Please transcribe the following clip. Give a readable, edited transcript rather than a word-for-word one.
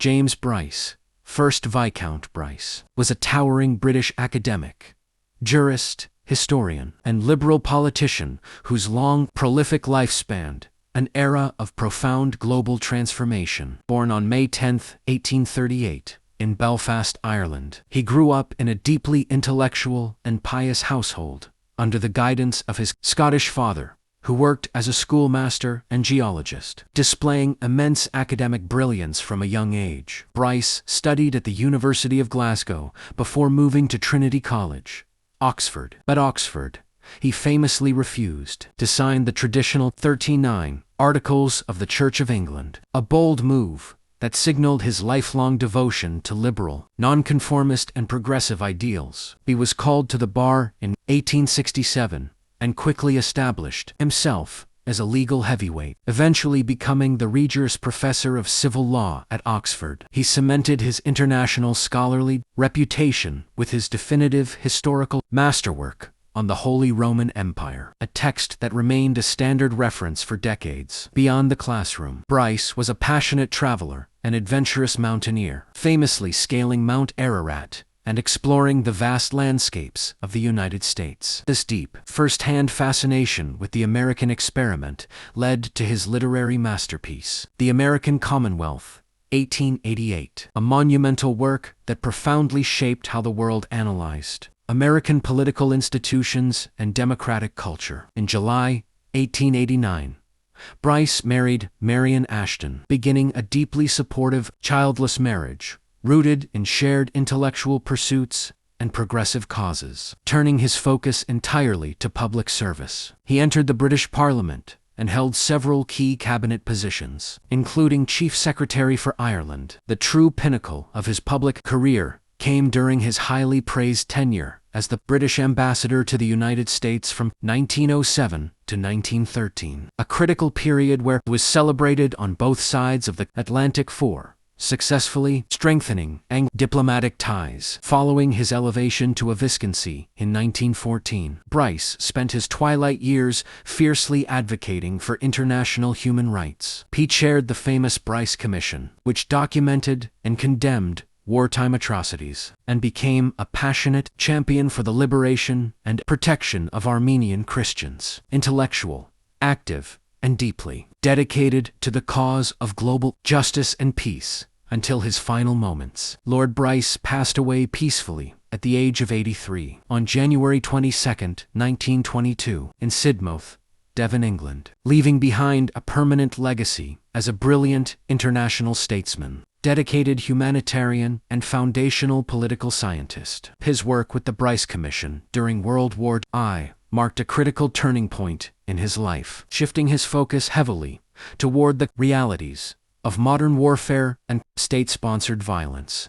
James Bryce, 1st Viscount Bryce, was a towering British academic, jurist, historian, and liberal politician whose long, prolific life spanned an era of profound global transformation. Born on May 10, 1838, in Belfast, Ireland, he grew up in a deeply intellectual and pious household under the guidance of his Scottish father, who worked as a schoolmaster and geologist. Displaying immense academic brilliance from a young age, Bryce studied at the University of Glasgow before moving to Trinity College, Oxford. At Oxford, he famously refused to sign the traditional 39 Articles of the Church of England, a bold move that signaled his lifelong devotion to liberal, nonconformist, and progressive ideals. He was called to the bar in 1867 and quickly established himself as a legal heavyweight, eventually becoming the Regius Professor of Civil Law at Oxford. He cemented his international scholarly reputation with his definitive historical masterwork on the Holy Roman Empire, a text that remained a standard reference for decades. Beyond the classroom, Bryce was a passionate traveler, an adventurous mountaineer, famously scaling Mount Ararat and exploring the vast landscapes of the United States. This deep, first-hand fascination with the American experiment led to his literary masterpiece, The American Commonwealth, 1888, a monumental work that profoundly shaped how the world analyzed American political institutions and democratic culture. In July 1889, Bryce married Marion Ashton, beginning a deeply supportive, childless marriage rooted in shared intellectual pursuits and progressive causes. Turning his focus entirely to public service, he entered the British Parliament and held several key cabinet positions, including Chief Secretary for Ireland. The true pinnacle of his public career came during his highly praised tenure as the British ambassador to the United States from 1907 to 1913, a critical period where he was celebrated on both sides of the Atlantic for successfully strengthening diplomatic ties. Following his elevation to a Viscountcy in 1914, Bryce spent his twilight years fiercely advocating for international human rights. He chaired the famous Bryce Commission, which documented and condemned wartime atrocities, and became a passionate champion for the liberation and protection of Armenian Christians. Intellectual, active, and deeply dedicated to the cause of global justice and peace until his final moments, Lord Bryce passed away peacefully at the age of 83 on January 22, 1922, in Sidmouth, Devon, England, leaving behind a permanent legacy as a brilliant international statesman, dedicated humanitarian, and foundational political scientist. His work with the Bryce Commission during World War I marked a critical turning point in his life, shifting his focus heavily toward the realities of modern warfare and state-sponsored violence.